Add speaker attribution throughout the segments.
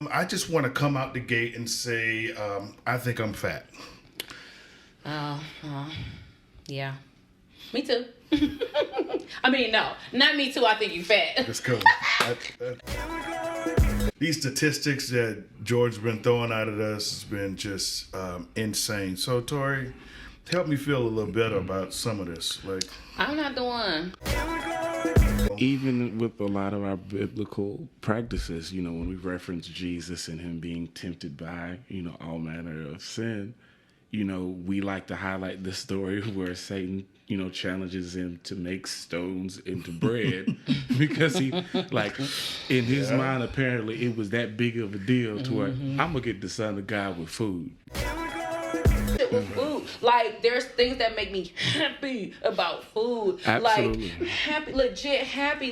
Speaker 1: I just want to come out the gate and say, I think I'm fat.
Speaker 2: Oh, yeah. Me too. I mean, no, not me too. I think you fat.
Speaker 1: Let's go. These statistics that George's been throwing out at us has been just insane. So, Tori, help me feel a little better about some of this. Like,
Speaker 2: I'm not the one.
Speaker 3: Even with a lot of our biblical practices, when we reference Jesus and him being tempted by, all manner of sin, we like to highlight the story where Satan, challenges him to make stones into bread because he, in his mind, apparently it was that big of a deal to where I'm going to get the Son of God with food.
Speaker 2: With food, there's things that make me happy about food.
Speaker 3: Absolutely.
Speaker 2: Happy, legit happy.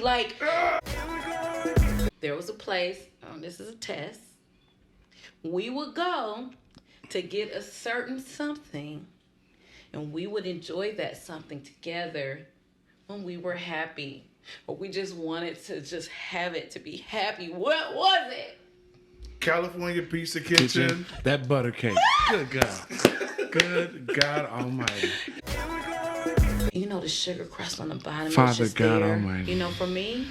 Speaker 2: There was a place. This is a test. We would go to get a certain something, and we would enjoy that something together when we were happy, or we just wanted to just have it to be happy. What was it?
Speaker 1: California Pizza Kitchen.
Speaker 3: That butter cake. Good God. Good God Almighty.
Speaker 2: The sugar crust on the bottom.
Speaker 3: Father God Almighty.
Speaker 2: For me,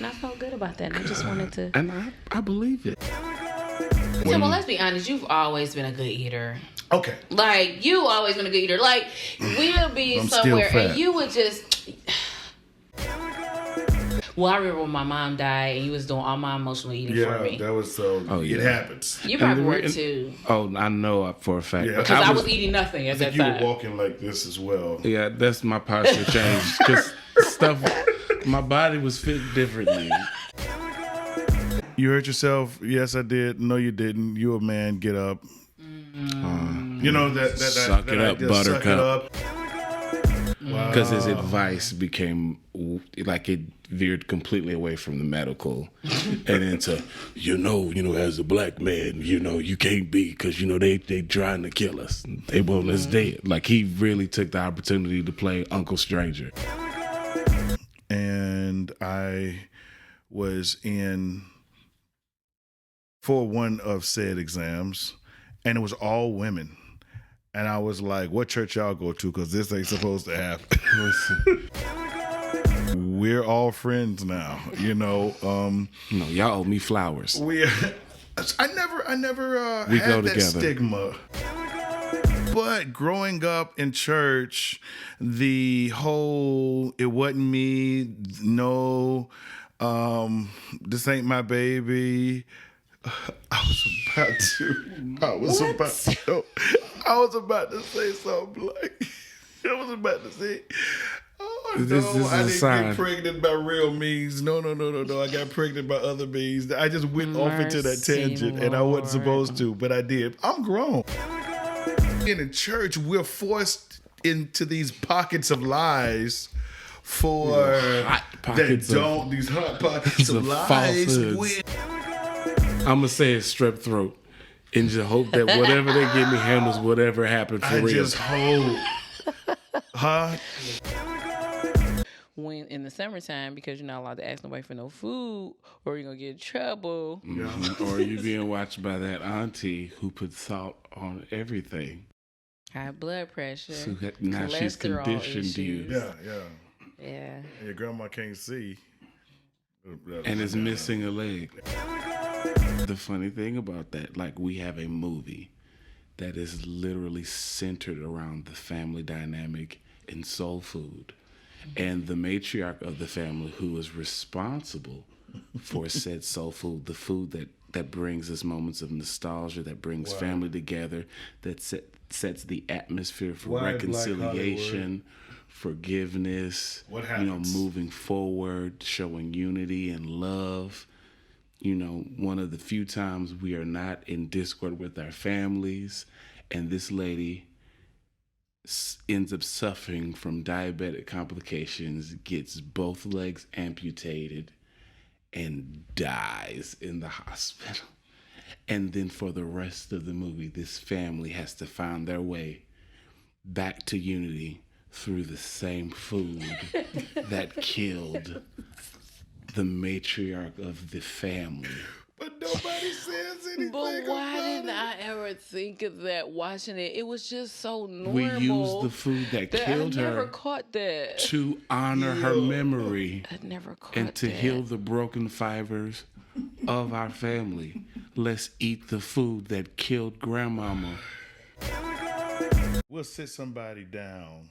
Speaker 2: not so good about that. I just wanted to.
Speaker 3: And I believe it.
Speaker 2: So, well, let's be honest. You've always been a good eater.
Speaker 1: Okay.
Speaker 2: You always been a good eater. We'll be
Speaker 1: I'm
Speaker 2: somewhere
Speaker 1: still fat.
Speaker 2: and you would just. Well, I remember when my mom died and you was doing all my emotional eating for me.
Speaker 1: Yeah, that was so. It happens.
Speaker 2: You probably were too.
Speaker 3: Oh, I know for a fact.
Speaker 1: Yeah.
Speaker 2: Because I was eating nothing at that time.
Speaker 1: You were walking like this as well.
Speaker 3: Yeah, that's my posture changed. Because my body was fit differently.
Speaker 1: You hurt yourself? Yes, I did. No, you didn't. You a man. Get up.
Speaker 3: Suck it up, Buttercup. Because his advice became it veered completely away from the medical and into as a black man, you can't be because they trying to kill us. They want us dead. He really took the opportunity to play Uncle Stranger.
Speaker 1: And I was for one of said exams, and it was all women. And I was like, what church y'all go to? Because this ain't supposed to happen. We're all friends now,
Speaker 3: No, y'all owe me flowers.
Speaker 1: I never
Speaker 3: we
Speaker 1: had
Speaker 3: go
Speaker 1: that
Speaker 3: together.
Speaker 1: stigma. But growing up in church, the whole, it wasn't me, no, this ain't my baby. I was about to say something I was about to say, oh no,
Speaker 3: this is
Speaker 1: I
Speaker 3: a
Speaker 1: didn't
Speaker 3: sign.
Speaker 1: get pregnant by real means. No. I got pregnant by other means. I just went off into that tangent,
Speaker 2: Lord.
Speaker 1: and I wasn't supposed to, but I did. I'm grown. In the church, we're forced into these pockets of lies these hot pockets of lies.
Speaker 3: I'm going to say it's strep throat and just hope that whatever they give me handles whatever happened for real.
Speaker 1: I just hope. Huh?
Speaker 2: When in the summertime, because you're not allowed to ask nobody for no food or you're going to get in trouble.
Speaker 3: Mm-hmm. Or you being watched by that auntie who put salt on everything.
Speaker 2: High blood pressure.
Speaker 3: So now she's conditioned
Speaker 2: issues.
Speaker 3: you.
Speaker 2: Yeah.
Speaker 1: Your grandma can't see.
Speaker 3: And is missing a leg. The funny thing about that, we have a movie that is literally centered around the family dynamic in soul food. And the matriarch of the family who is responsible for said soul food, the food that brings us moments of nostalgia, that brings family together, that sets the atmosphere for reconciliation, forgiveness, moving forward, showing unity and love. One of the few times we are not in discord with our families, and this lady ends up suffering from diabetic complications, gets both legs amputated, and dies in the hospital. And then for the rest of the movie, this family has to find their way back to unity through the same food that killed the matriarch of the family.
Speaker 1: But nobody says anything.
Speaker 2: But why didn't I ever think of that watching it? It was just so normal.
Speaker 3: We used the food that killed
Speaker 2: I never
Speaker 3: her
Speaker 2: caught that.
Speaker 3: to honor her memory
Speaker 2: I never caught
Speaker 3: and to
Speaker 2: that.
Speaker 3: heal the broken fibers of our family. Let's eat the food that killed grandmama.
Speaker 1: We'll sit somebody down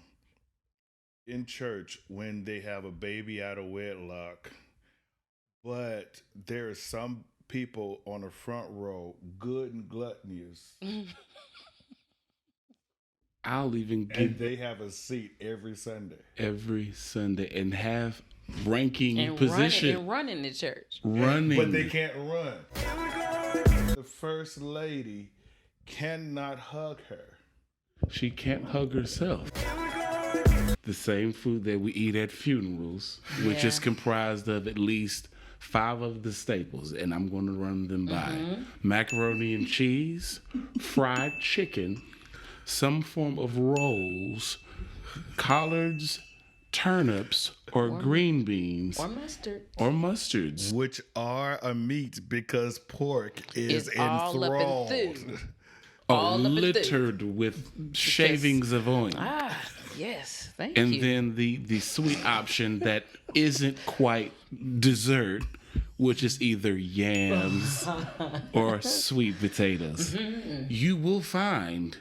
Speaker 1: in church when they have a baby out of wedlock, but there are some people on the front row, good and gluttonous,
Speaker 3: I'll even give
Speaker 1: and they have a seat every Sunday
Speaker 3: and have ranking
Speaker 2: and
Speaker 3: position
Speaker 2: running the church.
Speaker 3: running,
Speaker 1: but they can't run. The first lady cannot hug her.
Speaker 3: She can't hug herself. The same food that we eat at funerals, which is comprised of at least 5 of the staples, and I'm going to run them by. Macaroni and cheese, fried chicken, some form of rolls, collards, turnips, or green beans,
Speaker 2: or mustards.
Speaker 1: Which are a meat because pork is
Speaker 2: all up in
Speaker 1: enthralled.
Speaker 2: food.
Speaker 3: all littered with shavings of onion.
Speaker 2: Ah, yes. Thank you.
Speaker 3: And then the sweet option that isn't quite dessert, which is either yams or sweet potatoes. You will find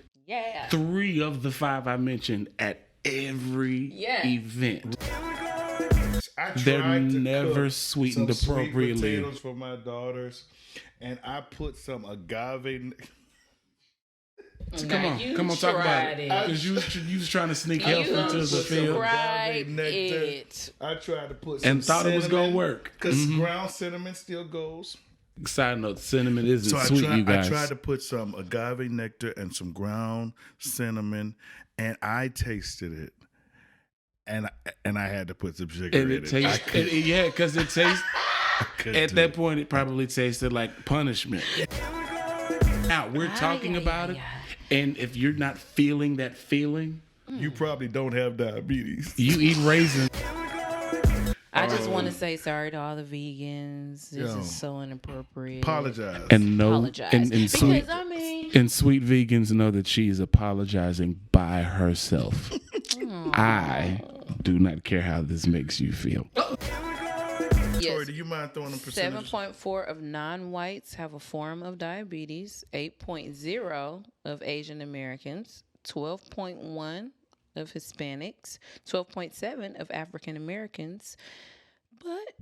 Speaker 3: 3 of the 5 I mentioned at every event. They're never sweetened appropriately.
Speaker 1: Sweet potatoes for my daughters, and I put some agave.
Speaker 3: Come on, talk about it. Because you was trying to sneak health into the field.
Speaker 2: I
Speaker 1: tried to put some
Speaker 3: and thought it was gonna work
Speaker 1: because ground cinnamon still goes.
Speaker 3: Side note: cinnamon isn't
Speaker 1: So
Speaker 3: sweet, you guys.
Speaker 1: I tried to put some agave nectar and some ground cinnamon, and I tasted it, and I had to put some sugar
Speaker 3: and
Speaker 1: in
Speaker 3: it tastes, because it tastes. At that point, it probably tasted like punishment. Now we're talking about it, and if you're not feeling that feeling,
Speaker 1: you probably don't have diabetes.
Speaker 3: You eat raisins.
Speaker 2: I just want to say sorry to all the vegans. This is so inappropriate.
Speaker 1: Apologize.
Speaker 3: And
Speaker 2: Apologize.
Speaker 3: And sweet,
Speaker 2: because, I mean,
Speaker 3: and sweet vegans know that she is apologizing by herself. I do not care how this makes you feel.
Speaker 2: yes,
Speaker 1: Tori, do you mind throwing them percentages?
Speaker 2: 7.4 of non-whites have a form of diabetes. 8.0 of Asian Americans. 12.1 of Hispanics. 12.7 of African Americans. But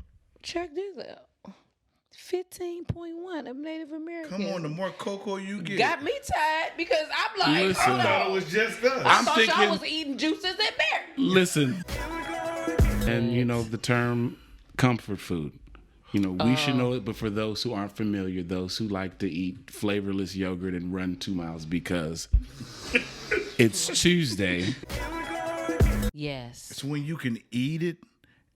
Speaker 2: check this out. 15.1 of Native Americans.
Speaker 1: Come on, the more cocoa you get.
Speaker 2: Got me tired because I'm like,
Speaker 3: Listen,
Speaker 2: hold
Speaker 1: I thought
Speaker 2: on.
Speaker 1: it was just us.
Speaker 2: I thought y'all was eating juices and berries.
Speaker 3: Listen. And you know the term comfort food. You know, we should know it, but for those who aren't familiar, those who like to eat flavorless yogurt and run 2 miles because it's Tuesday.
Speaker 2: Yes.
Speaker 1: It's when you can eat it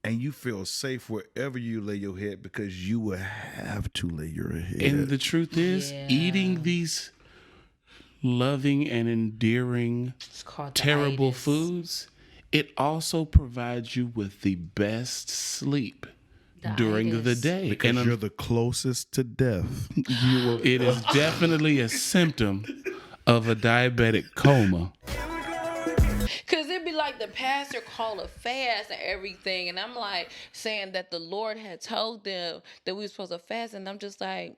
Speaker 1: and you feel safe wherever you lay your head because you will have to lay your head.
Speaker 3: And the truth is, eating these loving and endearing, terrible foods, it also provides you with the best sleep during the day.
Speaker 1: Because you're the closest to death.
Speaker 3: It is definitely a symptom of a diabetic coma.
Speaker 2: Because it'd be like the pastor call a fast and everything. And I'm like saying that the Lord had told them that we were supposed to fast. And I'm just like,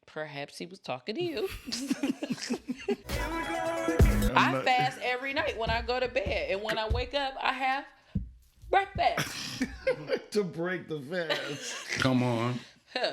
Speaker 2: perhaps he was talking to you. I fast every night when I go to bed. And when I wake up, I have breakfast.
Speaker 1: To break the fast.
Speaker 3: Come on.
Speaker 2: Huh.